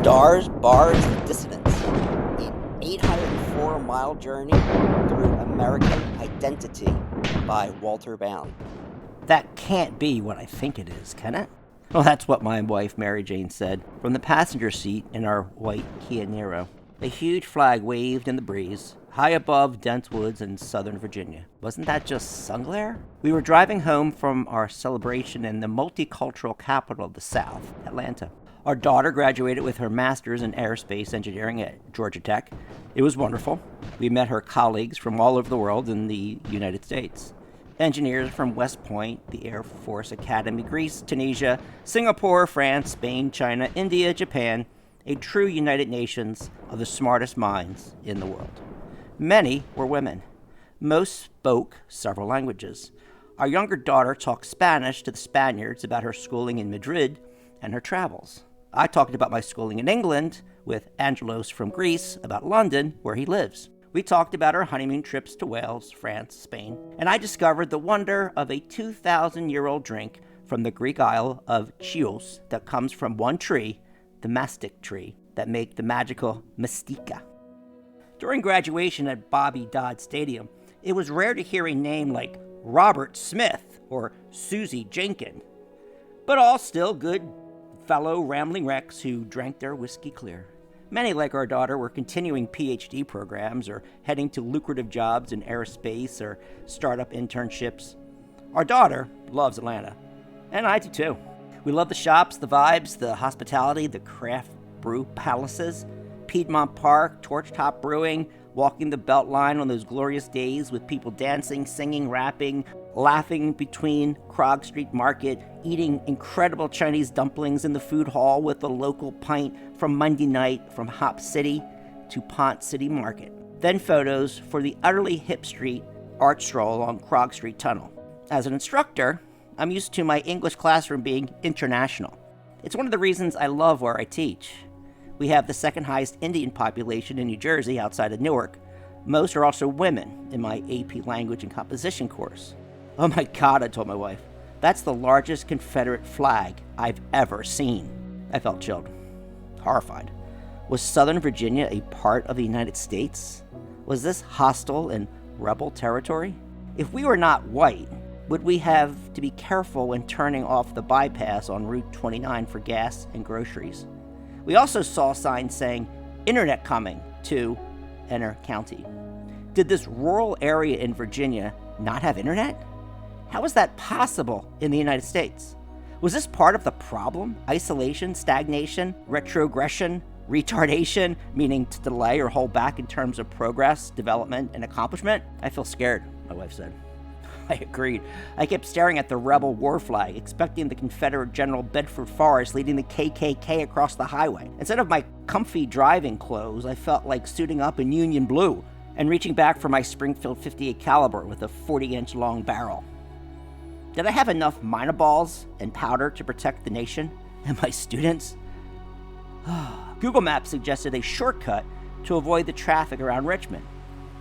Stars, Bars, and Dissonance, an 804-mile journey through American identity by Walter Bowne. That can't be what I think it is, can it? Well, that's what my wife Mary Jane said from the passenger seat in our white Kia Niro. A huge flag waved in the breeze, high above dense woods in Southern Virginia. Wasn't that just sunglare? We were driving home from our celebration in the multicultural capital of the South, Atlanta. Our daughter graduated with her master's in aerospace engineering at Georgia Tech. It was wonderful. We met her colleagues from all over the world in the United States. Engineers from West Point, the Air Force Academy, Greece, Tunisia, Singapore, France, Spain, China, India, Japan, a true United Nations of the smartest minds in the world. Many were women. Most spoke several languages. Our younger daughter talked Spanish to the Spaniards about her schooling in Madrid and her travels. I talked about my schooling in England with Angelos from Greece about London, where he lives. We talked about our honeymoon trips to Wales, France, Spain, and I discovered the wonder of a 2,000-year-old drink from the Greek isle of Chios that comes from one tree, the mastic tree, that make the magical mastika. During graduation at Bobby Dodd Stadium, it was rare to hear a name like Robert Smith or Susie Jenkins, but all still good fellow rambling wrecks who drank their whiskey clear. Many, like our daughter, were continuing PhD programs or heading to lucrative jobs in aerospace or startup internships. Our daughter loves Atlanta, and I do too. We love the shops, the vibes, the hospitality, the craft brew palaces, Piedmont Park, Torchtop Brewing, walking the Beltline on those glorious days with people dancing, singing, rapping, laughing between Krog Street Market, eating incredible Chinese dumplings in the food hall with a local pint from Monday night from Hop City to Pont City Market. Then photos for the utterly hip street art stroll along Krog Street Tunnel. As an instructor, I'm used to my English classroom being international. It's one of the reasons I love where I teach. We have the second highest Indian population in New Jersey outside of Newark. Most are also women in my AP Language and Composition course. Oh my God, I told my wife, that's the largest Confederate flag I've ever seen. I felt chilled, horrified. Was Southern Virginia a part of the United States? Was this hostile and rebel territory? If we were not white, would we have to be careful when turning off the bypass on Route 29 for gas and groceries? We also saw signs saying, "Internet coming" to Enter County. Did this rural area in Virginia not have internet? How is that possible in the United States? Was this part of the problem? Isolation, stagnation, retrogression, retardation, meaning to delay or hold back in terms of progress, development, and accomplishment? I feel scared, my wife said. I agreed. I kept staring at the rebel war flag, expecting the Confederate General Bedford Forrest leading the KKK across the highway. Instead of my comfy driving clothes, I felt like suiting up in Union blue and reaching back for my Springfield .58 caliber with a 40-inch long barrel. Did I have enough minor balls and powder to protect the nation and my students? Google Maps suggested a shortcut to avoid the traffic around Richmond.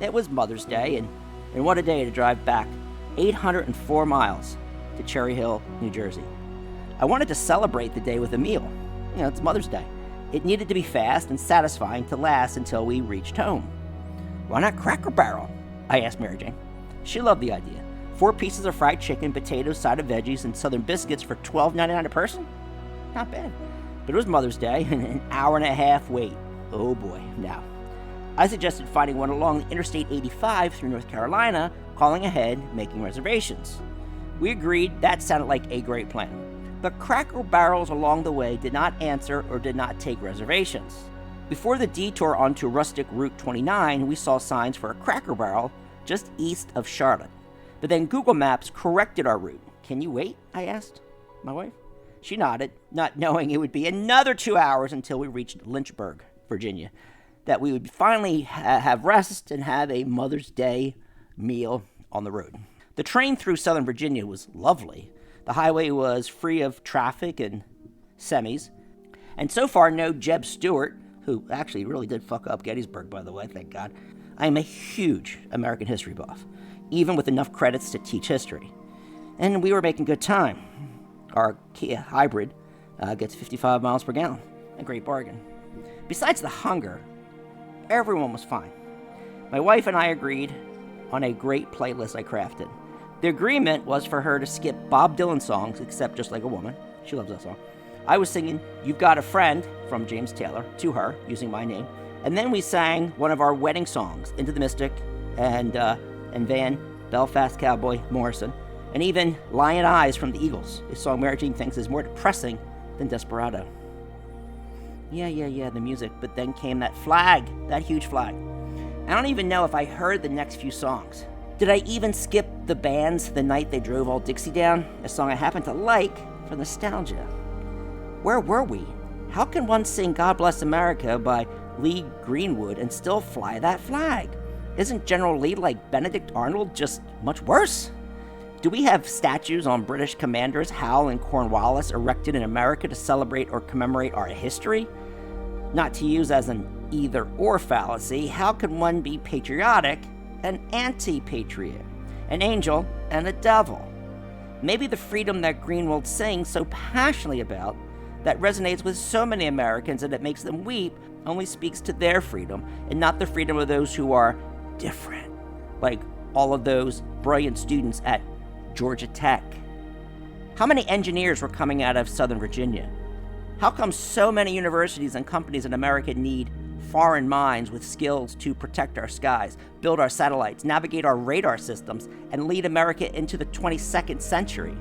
It was Mother's Day, and what a day to drive back 804 miles to Cherry Hill, New Jersey. I wanted to celebrate the day with a meal. It's Mother's Day. It needed to be fast and satisfying to last until we reached home. Why not Cracker Barrel? I asked Mary Jane. She loved the idea. 4 pieces of fried chicken, potatoes, side of veggies, and Southern biscuits for $12.99 a person? Not bad. But it was Mother's Day and an hour and a half wait. Oh boy. Now, I suggested finding one along Interstate 85 through North Carolina, calling ahead, making reservations. We agreed that sounded like a great plan. The Cracker Barrels along the way did not answer or did not take reservations. Before the detour onto rustic Route 29, we saw signs for a Cracker Barrel just east of Charlotte. But then Google Maps corrected our route. Can you wait? I asked my wife. She nodded, not knowing it would be another 2 hours until we reached Lynchburg, Virginia, that we would finally have rest and have a Mother's Day meal on the road. The train through Southern Virginia was lovely. The highway was free of traffic and semis. And so far, no Jeb Stuart, who actually really did fuck up Gettysburg, by the way, thank God. I am a huge American history buff, even with enough credits to teach history. And we were making good time. Our Kia Hybrid gets 55 miles per gallon. A great bargain. Besides the hunger, everyone was fine. My wife and I agreed on a great playlist I crafted. The agreement was for her to skip Bob Dylan songs, except Just Like a Woman. She loves that song. I was singing You've Got a Friend from James Taylor to her, using my name. And then we sang one of our wedding songs, Into the Mystic, and Van, Belfast Cowboy, Morrison, and even Lion Eyes from the Eagles, a song Mary Jane thinks is more depressing than Desperado. Yeah, the music. But then came that flag, that huge flag. I don't even know if I heard the next few songs. Did I even skip the band's The Night They Drove All Dixie Down, a song I happen to like for nostalgia? Where were we? How can one sing God Bless America by Lee Greenwood and still fly that flag? Isn't General Lee like Benedict Arnold, just much worse? Do we have statues on British commanders Howe and Cornwallis erected in America to celebrate or commemorate our history? Not to use as an either-or fallacy, how can one be patriotic and anti-patriot, an angel and a devil? Maybe the freedom that Greenwald sings so passionately about, that resonates with so many Americans and it makes them weep, only speaks to their freedom and not the freedom of those who are different, like all of those brilliant students at Georgia Tech. How many engineers were coming out of Southern Virginia? How come so many universities and companies in America need foreign minds with skills to protect our skies, build our satellites, navigate our radar systems, and lead America into the 22nd century?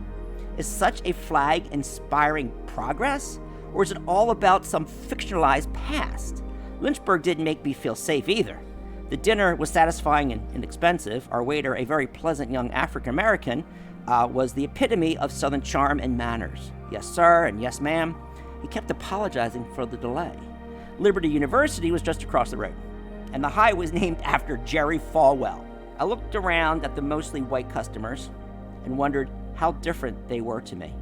Is such a flag inspiring progress? Or is it all about some fictionalized past? Lynchburg didn't make me feel safe either. The dinner was satisfying and inexpensive. Our waiter, a very pleasant young African-American, was the epitome of Southern charm and manners. Yes, sir, and yes, ma'am. He kept apologizing for the delay. Liberty University was just across the road, and the high was named after Jerry Falwell. I looked around at the mostly white customers and wondered how different they were to me.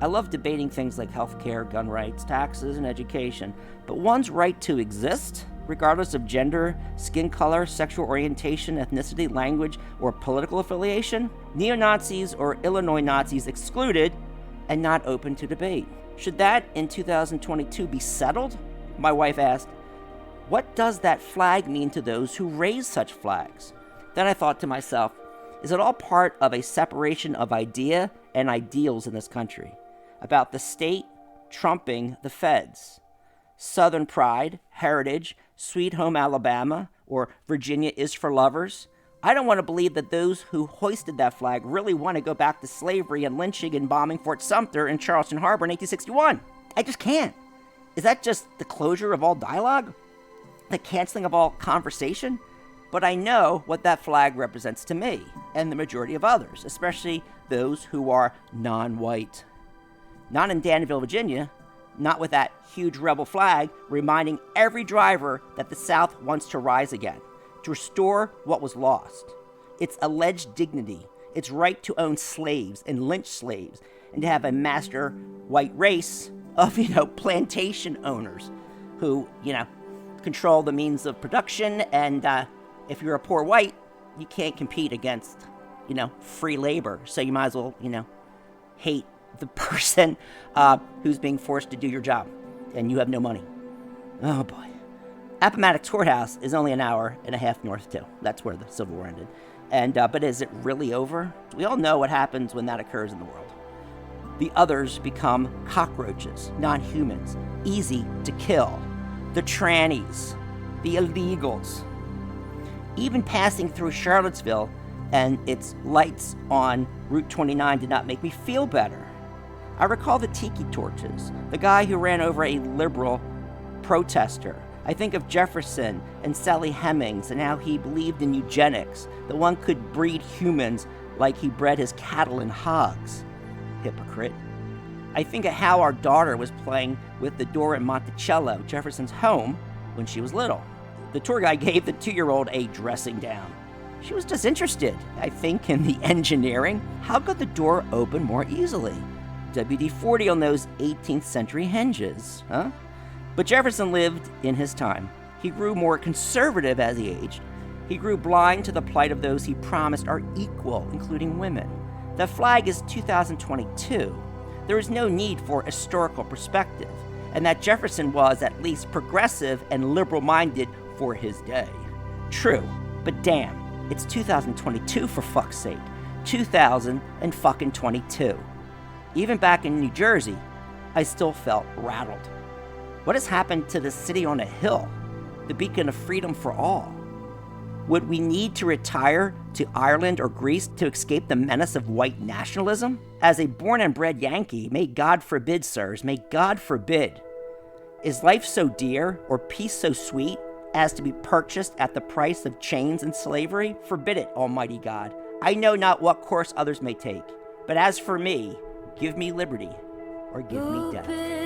I love debating things like healthcare, gun rights, taxes, and education, but one's right to exist, regardless of gender, skin color, sexual orientation, ethnicity, language, or political affiliation, neo-Nazis or Illinois Nazis excluded and not open to debate. Should that, in 2022, be settled? My wife asked, what does that flag mean to those who raise such flags? Then I thought to myself, is it all part of a separation of idea and ideals in this country? About the state trumping the feds? Southern pride, heritage, Sweet Home Alabama, or Virginia is for lovers? I don't want to believe that those who hoisted that flag really want to go back to slavery and lynching and bombing Fort Sumter in Charleston Harbor in 1861. I just can't. Is that just the closure of all dialogue? The canceling of all conversation? But I know what that flag represents to me and the majority of others, especially those who are non-white. Not in Danville, Virginia, not with that huge rebel flag reminding every driver that the South wants to rise again, to restore what was lost. Its alleged dignity, its right to own slaves and lynch slaves, and to have a master white race of, plantation owners who, control the means of production, and if you're a poor white, you can't compete against, free labor, so you might as well, hate the person who's being forced to do your job, and you have no money. Oh boy. Appomattox Courthouse is only an hour and a half north too. That's where the Civil War ended. And but is it really over? We all know what happens when that occurs in the world. The others become cockroaches, non-humans, easy to kill. The trannies, the illegals. Even passing through Charlottesville and its lights on Route 29 did not make me feel better. I recall the tiki torches, the guy who ran over a liberal protester. I think of Jefferson and Sally Hemings and how he believed in eugenics, that one could breed humans like he bred his cattle and hogs. Hypocrite. I think of how our daughter was playing with the door at Monticello, Jefferson's home, when she was little. The tour guide gave the 2-year-old a dressing down. She was disinterested, I think, in the engineering. How could the door open more easily? WD-40 on those 18th century hinges, huh? But Jefferson lived in his time. He grew more conservative as he aged. He grew blind to the plight of those he promised are equal, including women. The flag is 2022. There is no need for historical perspective. and that Jefferson was at least progressive and liberal-minded for his day. True, but damn, it's 2022 for fuck's sake. 2022. Even back in New Jersey, I still felt rattled. What has happened to the city on a hill, the beacon of freedom for all? Would we need to retire to Ireland or Greece to escape the menace of white nationalism? As a born and bred Yankee, may God forbid, sirs, may God forbid. Is life so dear or peace so sweet as to be purchased at the price of chains and slavery? Forbid it, Almighty God. I know not what course others may take, but as for me, give me liberty or give me death.